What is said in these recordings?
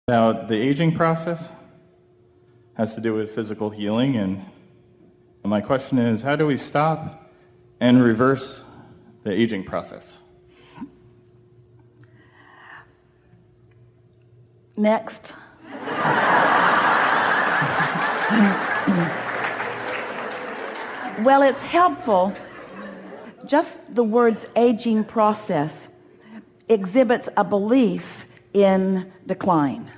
About the aging process. Has to do with physical healing, and my question is, how do we stop and reverse the aging process? Next. Well, it's helpful. Just the words aging process exhibits a belief in decline.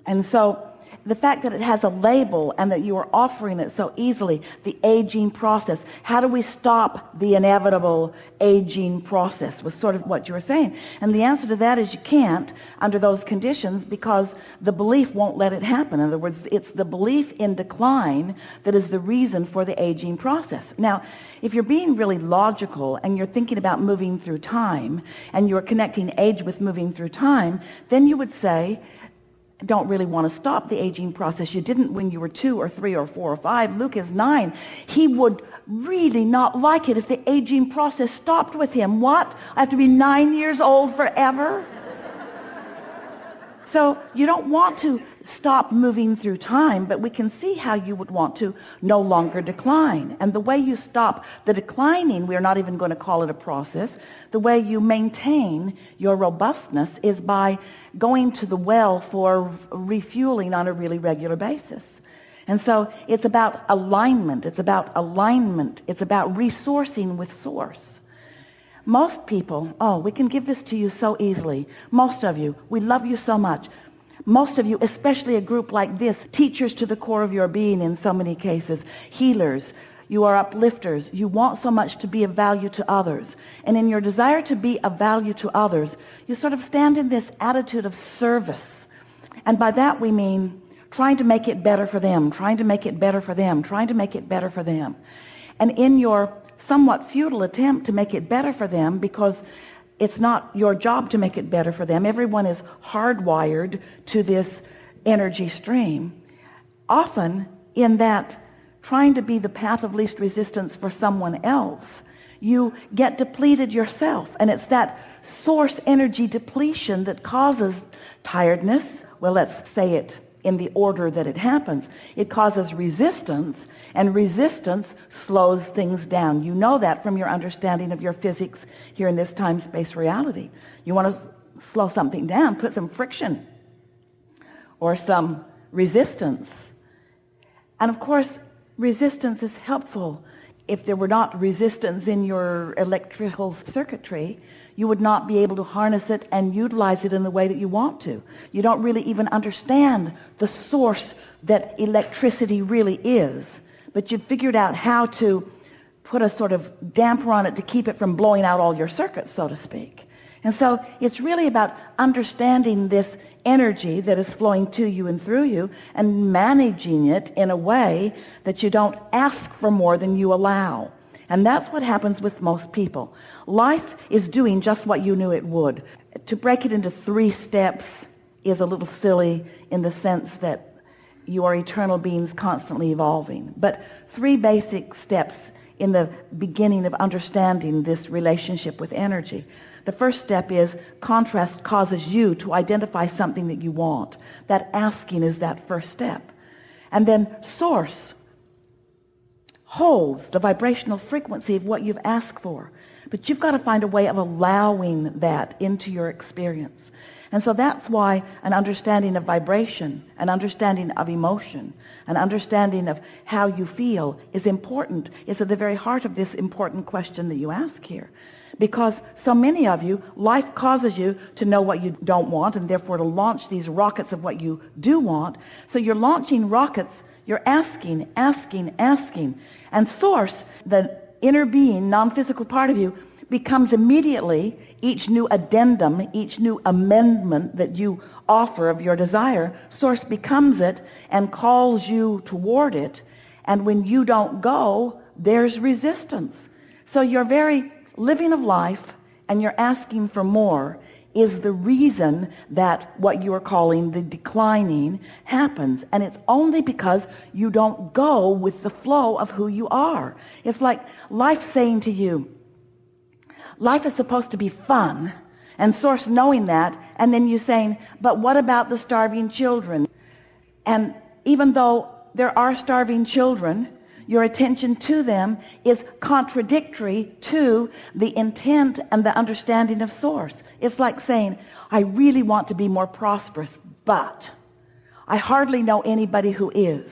And so the fact that it has a label and that you are offering it so easily, the aging process, how do we stop the inevitable aging process was sort of what you were saying. And the answer to that is you can't under those conditions because the belief won't let it happen. In other words, it's the belief in decline that is the reason for the aging process. Now, if you're being really logical and you're thinking about moving through time and you're connecting age with moving through time, then you would say, don't really want to stop the aging process. You didn't when you were 2 or 3 or 4 or 5. Luke is 9. He would really not like it if the aging process stopped with him. What? I have to be 9 years old forever? So you don't want to stop moving through time, but we can see how you would want to no longer decline. And the way you stop the declining, we're not even going to call it a process. The way you maintain your robustness is by going to the well for refueling on a really regular basis. And so it's about alignment. It's about alignment. It's about resourcing with source. Most people, we can give this to you so easily. Most of you, we love you so much. Most of you, especially a group like this, teachers to the core of your being in so many cases, healers, you are uplifters. You want so much to be of value to others. And in your desire to be of value to others, you sort of stand in this attitude of service. And by that we mean trying to make it better for them, trying to make it better for them, trying to make it better for them. And in your somewhat futile attempt to make it better for them, because it's not your job to make it better for them. Everyone is hardwired to this energy stream. Often in that trying to be the path of least resistance for someone else, you get depleted yourself. And it's that source energy depletion that causes tiredness. Well, let's say it in the order that it happens. It causes resistance, and resistance slows things down. You know that from your understanding of your physics here in this time-space reality. You want to slow something down, put some friction or some resistance. And of course, resistance is helpful. If there were not resistance in your electrical circuitry, you would not be able to harness it and utilize it in the way that you want to. You don't really even understand the source that electricity really is, but you've figured out how to put a sort of damper on it to keep it from blowing out all your circuits, so to speak. And so it's really about understanding this energy that is flowing to you and through you and managing it in a way that you don't ask for more than you allow. And that's what happens with most people. Life is doing just what you knew it would. To break it into 3 steps is a little silly in the sense that you are eternal beings constantly evolving. But 3 basic steps in the beginning of understanding this relationship with energy. The first step is contrast causes you to identify something that you want. That asking is that first step. And then source holds the vibrational frequency of what you've asked for. But you've got to find a way of allowing that into your experience. And so that's why an understanding of vibration, an understanding of emotion, an understanding of how you feel is important. It's at the very heart of this important question that you ask here. Because so many of you, life causes you to know what you don't want and therefore to launch these rockets of what you do want. So you're launching rockets, you're asking. And source, the inner being, non-physical part of you, becomes immediately each new addendum, each new amendment that you offer of your desire, source becomes it and calls you toward it. And when you don't go, there's resistance. So your very living of life and you're asking for more is the reason that what you are calling the declining happens. And it's only because you don't go with the flow of who you are. It's like life saying to you, life is supposed to be fun, And Source knowing that, and then you saying, but what about the starving children? And even though there are starving children, your attention to them is contradictory to the intent and the understanding of Source. It's like saying, I really want to be more prosperous, but I hardly know anybody who is.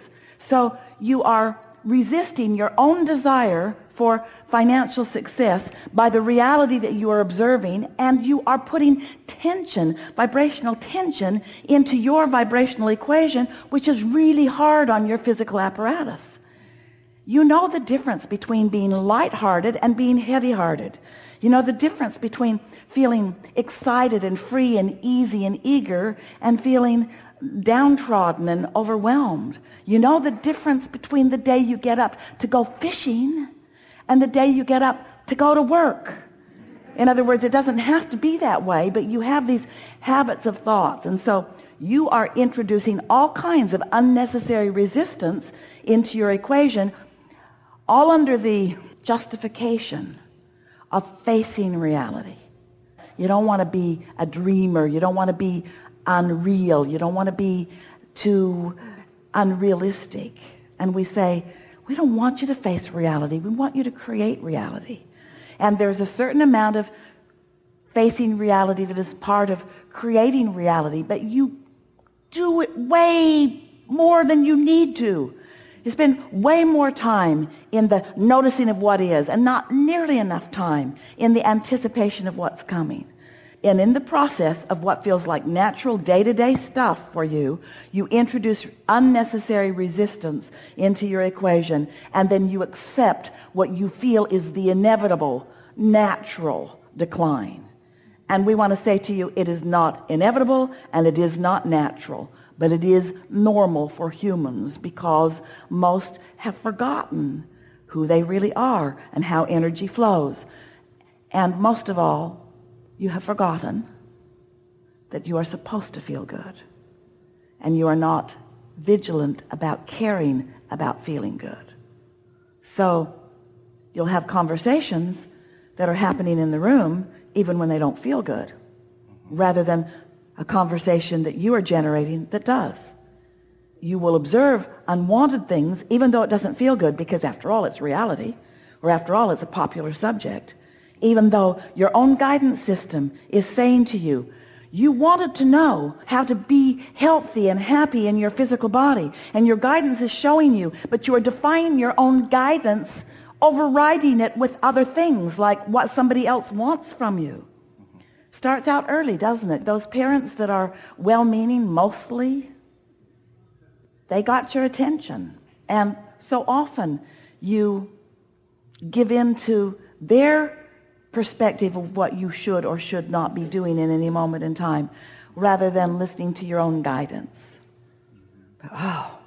So you are resisting your own desire for financial success by the reality that you are observing, and you are putting tension, vibrational tension, into your vibrational equation, which is really hard on your physical apparatus. You know the difference between being lighthearted and being heavy-hearted. You know the difference between feeling excited and free and easy and eager and feeling downtrodden and overwhelmed. You know the difference between the day you get up to go fishing and the day you get up to go to work. In other words, it doesn't have to be that way, but you have these habits of thoughts. And so you are introducing all kinds of unnecessary resistance into your equation, all under the justification of facing reality. You don't want to be a dreamer. You don't want to be unreal. You don't want to be too unrealistic. And we say, we don't want you to face reality. We want you to create reality. And there's a certain amount of facing reality that is part of creating reality, but you do it way more than you need to. You spend way more time in the noticing of what is and not nearly enough time in the anticipation of what's coming. And in the process of what feels like natural day-to-day stuff for you, you introduce unnecessary resistance into your equation, and then you accept what you feel is the inevitable, natural decline. And we want to say to you, it is not inevitable and it is not natural, but it is normal for humans because most have forgotten who they really are and how energy flows. And most of all, you have forgotten that you are supposed to feel good, and you are not vigilant about caring about feeling good. So you'll have conversations that are happening in the room even when they don't feel good, rather than a conversation that you are generating that does. You will observe unwanted things even though it doesn't feel good, because after all it's reality, or after all it's a popular subject. Even though your own guidance system is saying to you, you wanted to know how to be healthy and happy in your physical body, and your guidance is showing you, but you are defying your own guidance, overriding it with other things like what somebody else wants from you. Starts out early, doesn't it? Those parents that are well-meaning mostly, they got your attention. And so often you give in to their perspective of what you should or should not be doing in any moment in time, rather than listening to your own guidance. Oh,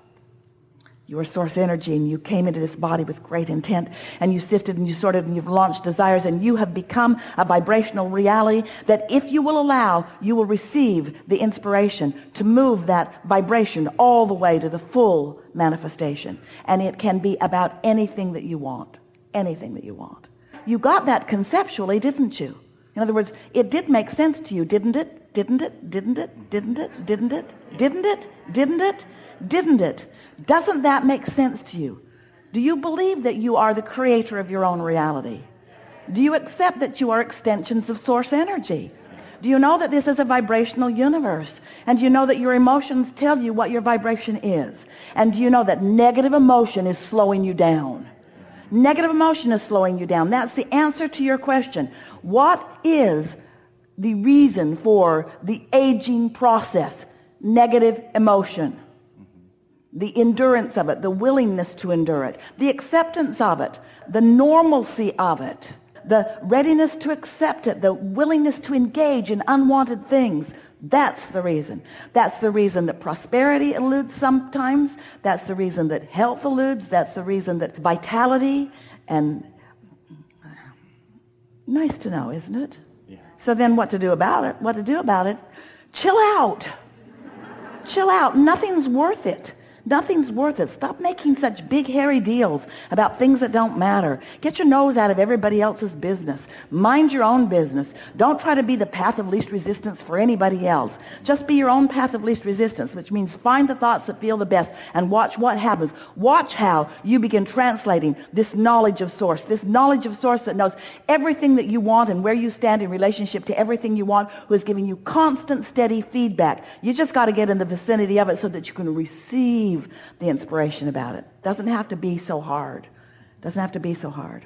you are source energy, and you came into this body with great intent, and you sifted and you sorted and you've launched desires, and you have become a vibrational reality that if you will allow, you will receive the inspiration to move that vibration all the way to the full manifestation. And it can be about anything that you want. Anything that you want. You got that conceptually, didn't you? In other words, it did make sense to you, didn't it? Didn't it? Didn't it? Didn't it? Didn't it? Didn't it? Didn't it? Didn't it? Doesn't that make sense to you? Do you believe that you are the creator of your own reality? Do you accept that you are extensions of source energy? Do you know that this is a vibrational universe? And do you know that your emotions tell you what your vibration is? And do you know that negative emotion is slowing you down? Negative emotion is slowing you down. That's the answer to your question. What is the reason for the aging process? Negative emotion. The endurance of it, the willingness to endure it, the acceptance of it, the normalcy of it, the readiness to accept it, the willingness to engage in unwanted things. That's the reason. That's the reason that prosperity eludes sometimes. That's the reason that health eludes. That's the reason that vitality and... Nice to know, isn't it? Yeah. So then what to do about it? What to do about it? Chill out. Chill out. Nothing's worth it. Nothing's worth it. Stop making such big, hairy deals about things that don't matter. Get your nose out of everybody else's business. Mind your own business. Don't try to be the path of least resistance for anybody else. Just be your own path of least resistance, which means find the thoughts that feel the best and watch what happens. Watch how you begin translating this knowledge of source that knows everything that you want and where you stand in relationship to everything you want, who is giving you constant, steady feedback. You just got to get in the vicinity of it so that you can receive the inspiration about it. Doesn't have to be so hard. Doesn't have to be so hard.